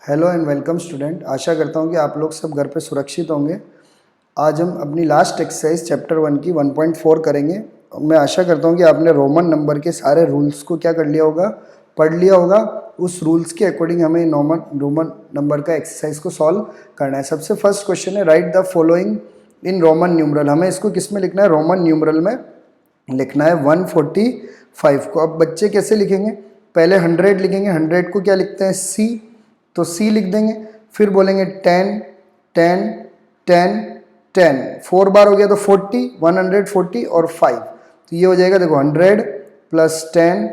Hello and welcome student. आशा करता हूँ कि आप लोग सब घर पे सुरक्षित होंगे। आज हम अपनी लास्ट एक्सरसाइज चैप्टर 1 की 1.4 करेंगे। मैं आशा करता हूँ कि आपने रोमन नंबर के सारे रूल्स को क्या कर लिया होगा, पढ़ लिया होगा। उस रूल्स के अकॉर्डिंग हमें रोमन नंबर का एक्सरसाइज को सॉल्व करना है। सबसे फर्स्ट क्वेश्चन है right the following in Roman numeral. हमें इसको किस में लिखना है? रोमन न्यूमरल में लिखना है 145 को। अब बच्चे कैसे लिखेंगे? पहले 100 लिखेंगे। 100 को क्या लिखते हैं? सी, तो सी लिख देंगे। फिर बोलेंगे 10 10 10 10, 4 बार हो गया तो 40, 140 और 5, तो ये हो जाएगा देखो 100 प्लस 10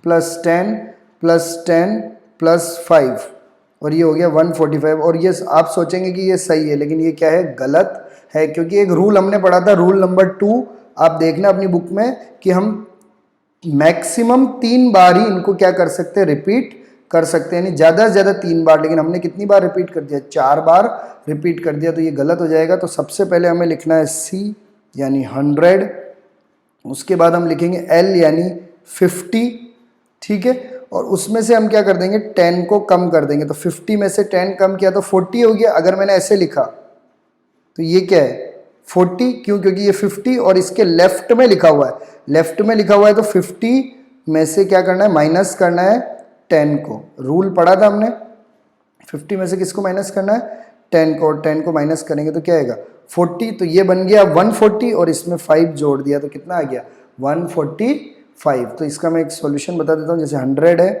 प्लस 10 प्लस 10 प्लस 5, और ये हो गया 145। और ये आप सोचेंगे कि ये सही है, लेकिन ये क्या है? गलत है, क्योंकि एक रूल हमने पढ़ा था, रूल नंबर 2, आप देखना अपनी बुक में, कि हम मैक्सिमम 3 बार ही इनको क्या कर सकते हैं? रिपीट कर सकते हैं, यानी ज़्यादा से ज़्यादा 3 बार। लेकिन हमने कितनी बार रिपीट कर दिया? 4 बार रिपीट कर दिया, तो ये गलत हो जाएगा। तो सबसे पहले हमें लिखना है सी यानी 100, उसके बाद हम लिखेंगे एल यानी 50, ठीक है। और उसमें से हम क्या कर देंगे? 10 को कम कर देंगे, तो 50 में से 10 कम किया तो 40 हो गया। अगर मैंने ऐसे लिखा तो ये क्या है? 40, क्यों? क्योंकि ये 50 और इसके लेफ्ट में लिखा हुआ है, लेफ्ट में लिखा हुआ है, तो 50 में से क्या करना है? माइनस करना है 10 को। रूल पढ़ा था हमने, 50 में से किसको माइनस करना है? 10 को। और 10 को माइनस करेंगे तो क्या आएगा? 40, तो ये बन गया 140 और इसमें 5 जोड़ दिया तो कितना आ गया? 145। तो इसका मैं एक सॉल्यूशन बता देता हूँ। जैसे 100 है,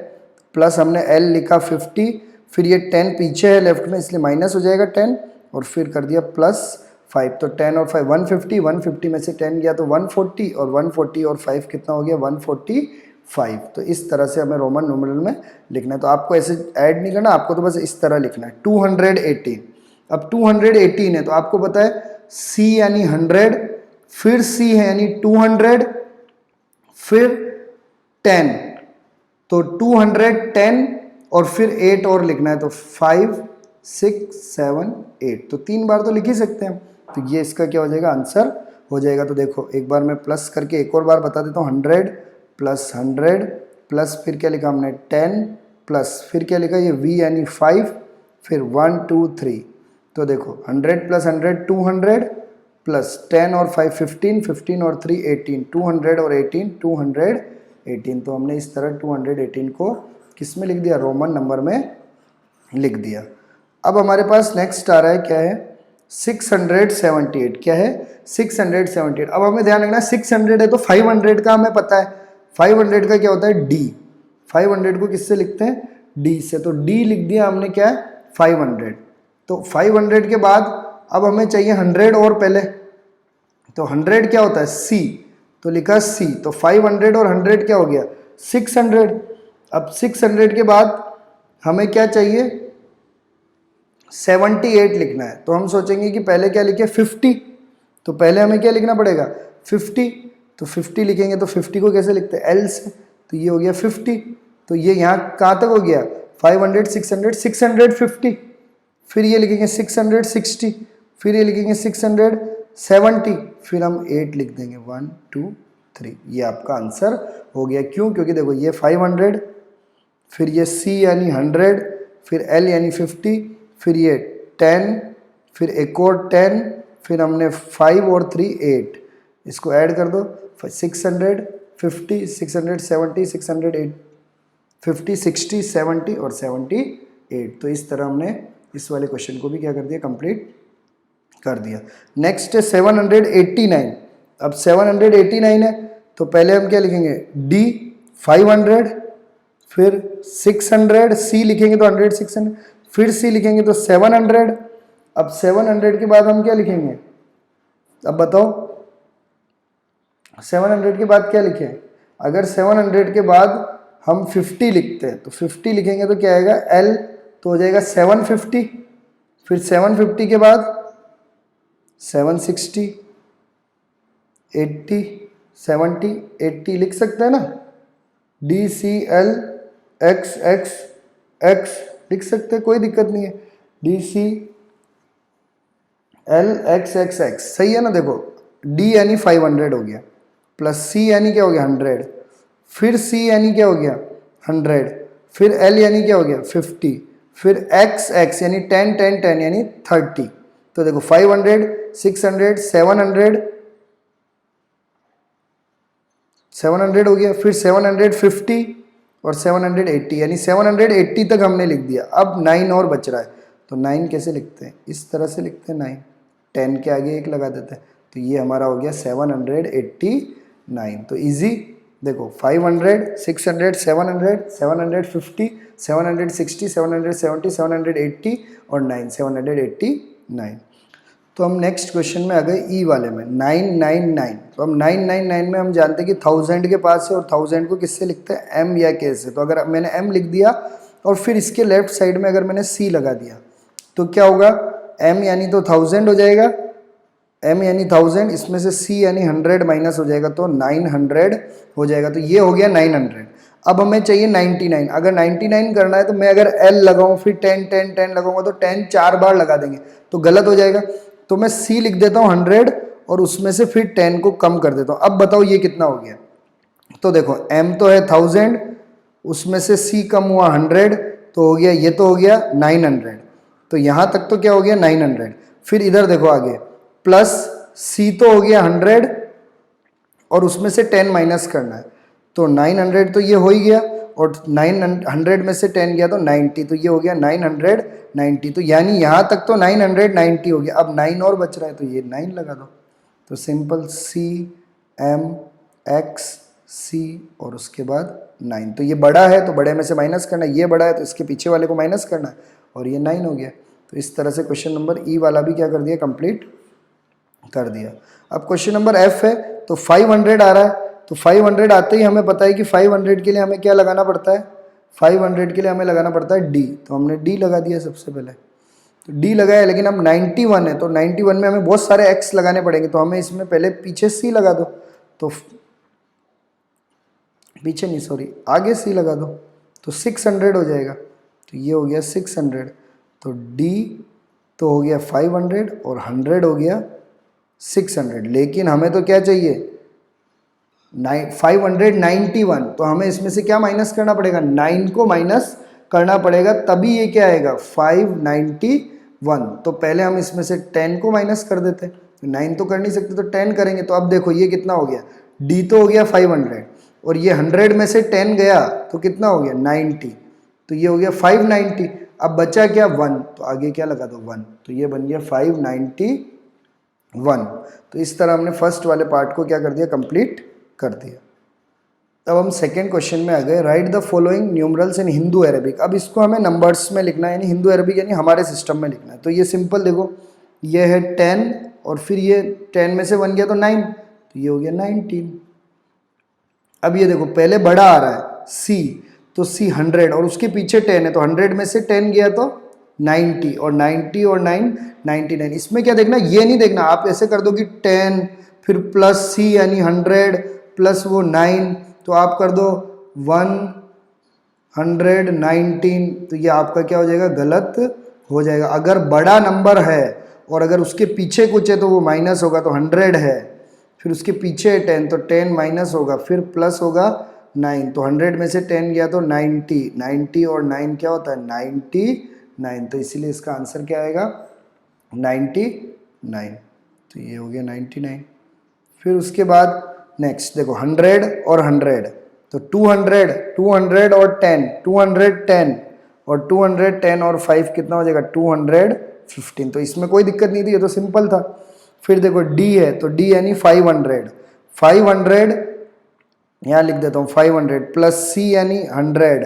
प्लस हमने L लिखा 50, फिर ये 10 पीछे है लेफ्ट में, इसलिए माइनस हो जाएगा 10, और फिर कर दिया प्लस 5, तो 10 और 5 150, 150 में से 10 गया तो 140, और 140 और 5 कितना हो गया? 145। तो इस तरह से हमें रोमन न्यूमरल में लिखना है। तो आपको ऐसे ऐड नहीं करना, आपको तो बस इस तरह लिखना है 218। अब 218 है, तो आपको पता है C यानी 100, फिर C है यानी 200, फिर 10, तो 210 और फिर 8 और लिखना है, तो 5 6 7 8, तो 3 बार तो लिख ही सकते हैं। तो ये इसका क्या हो जाएगा? आंसर हो जाएगा। तो देखो एक बार मैं प्लस करके एक और बार बता देता हूँ। 100 प्लस 100 प्लस फिर क्या लिखा हमने? 10 प्लस फिर क्या लिखा? ये V यानी 5, फिर 1 2 3, तो देखो 100 प्लस 100 200 प्लस 10 और 5 15, 15 और 3 18, 200 और 18 218। तो हमने इस तरह 218 को किस में लिख दिया? रोमन नंबर में लिख दिया। अब हमारे पास नेक्स्ट आ रहा है, क्या है? 678। क्या है? 678। अब हमें ध्यान रखना, 600 है तो 500 का हमें पता है। 500 का क्या होता है? D। 500 को किससे लिखते हैं? D से, तो D लिख दिया हमने। क्या है? 500। तो 500 के बाद अब हमें चाहिए 100 और पहले, तो 100 क्या होता है? C, तो लिखा C, तो 500 और 100 क्या हो गया? 600। अब 600 के बाद हमें क्या चाहिए? 78 लिखना है। तो हम सोचेंगे कि पहले क्या लिखे? 50, तो पहले हमें क्या लिखना पड़ेगा? 50, तो 50 लिखेंगे, तो 50 को कैसे लिखते हैं? L से, तो ये हो गया 50। तो ये यहाँ कहाँ तक हो गया? 500 600 650, फिर ये लिखेंगे 660, फिर ये लिखेंगे 670, फिर हम 8 लिख देंगे 1 2 3। ये आपका आंसर हो गया। क्यों? क्योंकि देखो ये 500, फिर ये C यानी 100, फिर L यानी 50, फिर ये 10, फिर एक और 10, फिर हमने 5 और 3 8, इसको ऐड कर दो, 650 670 608 50 60 70 और 78। तो इस तरह हमने इस वाले क्वेश्चन को भी क्या कर दिया? कंप्लीट कर दिया। नेक्स्ट है 789। अब 789 है, तो पहले हम क्या लिखेंगे? D 500, फिर 600, C लिखेंगे तो 100 600, फिर C लिखेंगे तो 700। अब 700 के बाद हम क्या लिखेंगे? अब बताओ 700 के बाद क्या लिखें? अगर 700 के बाद हम 50 लिखते हैं, तो 50 लिखेंगे तो क्या आएगा? L, तो हो जाएगा 750, फिर 750 के बाद 760 80 70 80 लिख सकते हैं ना? D C L X X X लिख सकते हैं, कोई दिक्कत नहीं है। D C L X X X सही है ना? देखो D यानी 500 हो गया, प्लस C यानी क्या हो गया? 100, फिर C यानी क्या हो गया? 100, फिर L यानी क्या हो गया? 50, फिर एक्स एक्स यानी 10 10 10 यानी 30। तो देखो 500 600 700 हो गया, फिर 750 और 780 यानी 780 तक हमने लिख दिया। अब 9 और बच रहा है, तो 9 कैसे लिखते हैं? इस तरह से लिखते हैं 9, 10 के आगे एक लगा देते हैं, तो ये हमारा हो गया 789। तो इजी, देखो 500 600 700 750 760 770 780 और 9 789। तो हम नेक्स्ट क्वेश्चन में आ गए ई वाले में 999। तो हम 999 में हम जानते हैं कि 1000 के पास है और 1000 को किससे लिखते हैं? एम या के से। तो अगर मैंने एम लिख दिया और फिर इसके लेफ्ट साइड में अगर मैंने सी लगा दिया तो क्या होगा? एम यानी तो 1000 हो जाएगा, एम यानी 1000, इसमें से सी यानी 100 माइनस हो जाएगा तो 900 हो जाएगा। तो ये हो गया 900। अब हमें चाहिए 99। अगर 99 करना है तो मैं अगर एल लगाऊं फिर 10 10 10 लगाऊंगा तो 10 4 बार लगा देंगे तो गलत हो जाएगा। तो मैं सी लिख देता हूँ 100 और उसमें से फिर 10 को कम कर देता हूँ। अब बताओ ये कितना हो गया? तो देखो एम तो है 1000, उसमें से सी कम हुआ 100 तो हो गया, ये तो हो गया 900। तो यहाँ तक तो क्या हो गया? 900। फिर इधर देखो आगे, प्लस सी तो हो गया 100 और उसमें से 10 माइनस करना है तो 900 तो ये हो ही गया, और 900 में से 10 गया तो 90, तो ये हो गया 990। तो यानी यहाँ तक तो 990 हो गया। अब 9 और बच रहा है तो ये 9 लगा दो। तो सिंपल सी एम एक्स सी और उसके बाद 9। तो ये बड़ा है तो बड़े में से माइनस करना है, ये बड़ा है तो इसके पीछे वाले को माइनस करना है और ये 9 हो गया। तो इस तरह से क्वेश्चन नंबर ई वाला भी क्या कर दिया? कंप्लीट कर दिया। अब क्वेश्चन नंबर एफ है, तो 500 आ रहा है, तो 500 आते ही हमें पता है कि 500 के लिए हमें क्या लगाना पड़ता है? 500 के लिए हमें लगाना पड़ता है डी। तो हमने डी लगा दिया सबसे पहले, तो डी लगाया। लेकिन अब 91 है तो 91 में हमें बहुत सारे एक्स लगाने पड़ेंगे, तो हमें इसमें पहले पीछे सी लगा दो, तो पीछे नहीं सॉरी आगे सी लगा दो तो 600 हो जाएगा। तो ये हो गया 600। तो डी तो हो गया 500 और 100 हो गया 600। लेकिन हमें तो क्या चाहिए? 591। तो हमें इसमें से क्या माइनस करना पड़ेगा? 9 को माइनस करना पड़ेगा, तभी ये क्या आएगा? 591। तो पहले हम इसमें से 10 को माइनस कर देते हैं, 9 तो कर नहीं सकते तो 10 करेंगे। तो अब देखो ये कितना हो गया? डी तो हो गया 500 और ये 100 में से 10 गया तो कितना हो गया? 90। तो ये हो गया 590। अब बचा क्या? 1, तो आगे क्या लगा दो? 1। तो ये बन गया 591। तो इस तरह हमने फर्स्ट वाले पार्ट को क्या कर दिया? कंप्लीट कर दिया। अब हम सेकेंड क्वेश्चन में आ गए, right the following numerals in Hindu Arabic. अब इसको हमें नंबर्स में लिखना है, यानी हिंदू अरेबिक यानी हमारे सिस्टम में लिखना है। तो ये सिंपल देखो, ये है 10 और फिर ये 10 में से 1 गया तो 9, तो ये हो गया 19। अब ये देखो पहले बड़ा आ रहा है सी, तो सी 100 और उसके पीछे 10 है, तो 100 में से 10 गया तो 90 और 90 और 9 99। इसमें क्या देखना? ये नहीं देखना, आप ऐसे कर दो कि 10 फिर प्लस सी यानी 100 प्लस वो 9, तो आप कर दो 119। तो ये आपका क्या हो जाएगा? गलत हो जाएगा। अगर बड़ा नंबर है और अगर उसके पीछे कुछ है तो वो माइनस होगा, तो 100 है फिर उसके पीछे 10 तो 10 माइनस होगा फिर प्लस होगा 9, तो 100 में से 10 गया तो 90, 90 और 9 क्या होता है? 99। तो इसीलिए इसका आंसर क्या आएगा? 99। तो ये हो गया 99। फिर उसके बाद नेक्स्ट देखो 100 और 100, तो 200 200 और 10 210 और 210 और 5 कितना हो जाएगा? 215। तो इसमें कोई दिक्कत नहीं थी, ये तो सिंपल था। फिर देखो डी है, तो डी यानी 500 500 यहाँ लिख देता हूँ 500 प्लस सी यानी 100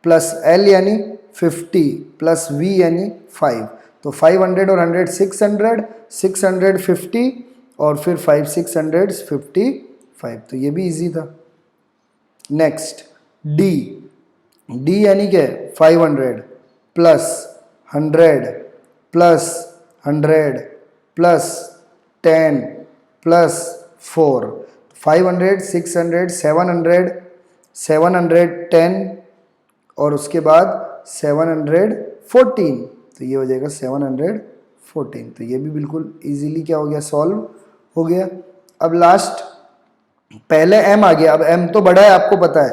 प्लस एल यानी 50 प्लस वी यानी 5। तो 500 और 100 600 650 और फिर 5 655। तो ये भी इजी था। नेक्स्ट डी, डी यानी क्या? 500 प्लस 100 प्लस 100 प्लस 10 प्लस 4, 500 600 700 710 और उसके बाद 714। तो ये हो जाएगा 714। तो ये भी बिल्कुल इजीली क्या हो गया? सॉल्व हो गया। अब लास्ट पहले m आ गया, अब m तो बड़ा है आपको पता है,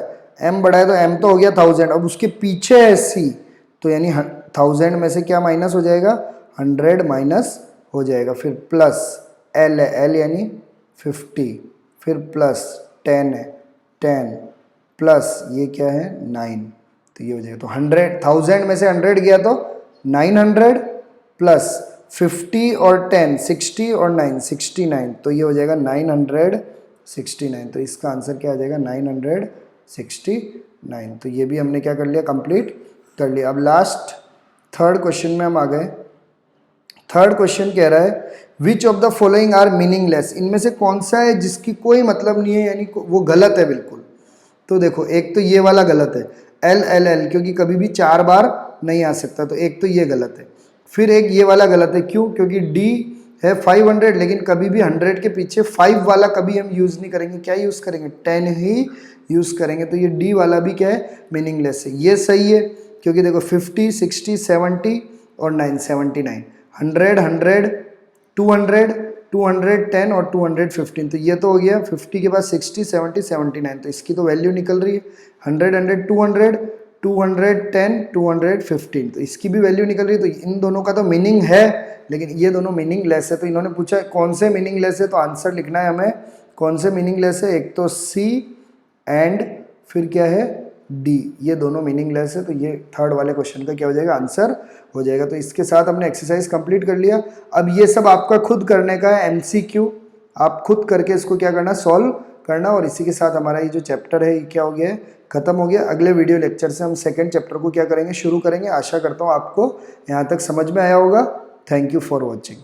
m बड़ा है तो m तो हो गया 1000। अब उसके पीछे है c, तो यानी 1000 में से क्या माइनस हो जाएगा, 100 माइनस हो जाएगा, फिर प्लस एल है, एल यानी 50, फिर प्लस 10 है, 10 प्लस ये क्या है 9, तो ये हो जाएगा। तो 1000 में से 100 गया तो 900 प्लस 50 और 10 60 और 9 69, तो ये हो जाएगा 969। तो इसका आंसर क्या आ जाएगा 969। तो ये भी हमने क्या कर लिया, कंप्लीट कर लिया। अब लास्ट थर्ड क्वेश्चन में हम आ गए। थर्ड क्वेश्चन कह रहा है which of the following are meaningless, इनमें से कौन सा है जिसकी कोई मतलब नहीं है, यानी वो गलत है बिल्कुल। तो देखो एक तो ये वाला गलत है, एल एल एल, क्योंकि कभी भी 4 बार नहीं आ सकता, तो एक तो ये गलत है। फिर एक ये वाला गलत है, क्यों, क्योंकि डी है 500, लेकिन कभी भी 100 के पीछे 5 वाला कभी हम यूज़ नहीं करेंगे, क्या यूज़ करेंगे 10 ही यूज़ करेंगे। तो ये डी वाला भी क्या है, मीनिंगलेस है। ये सही है क्योंकि देखो 50 60 70 और 9 79, 100 100 200 210 और 215, तो ये तो हो गया 50 के बाद 60 70 79, तो इसकी तो वैल्यू निकल रही है 100 100 200 210 215, तो इसकी भी वैल्यू निकल रही है। तो इन दोनों का तो मीनिंग है, लेकिन ये दोनों मीनिंगलेस है। तो इन्होंने पूछा कौन से मीनिंगलेस है, तो आंसर लिखना है हमें कौन से मीनिंगलेस है। एक तो सी एंड फिर क्या है डी, ये दोनों मीनिंगलेस है। तो ये थर्ड वाले क्वेश्चन का क्या हो जाएगा, आंसर हो जाएगा। तो इसके साथ हमने एक्सरसाइज कंप्लीट कर लिया। अब ये सब आपका खुद करने का है, एमसीक्यू, आप खुद करके इसको क्या करना, सॉल्व करना। और इसी के साथ हमारा ये जो चैप्टर है ये क्या हो गया है, खत्म हो गया। अगले वीडियो लेक्चर से हम सेकंड चैप्टर को क्या करेंगे, शुरू करेंगे। आशा करता हूँ आपको यहाँ तक समझ में आया होगा। Thank you for watching.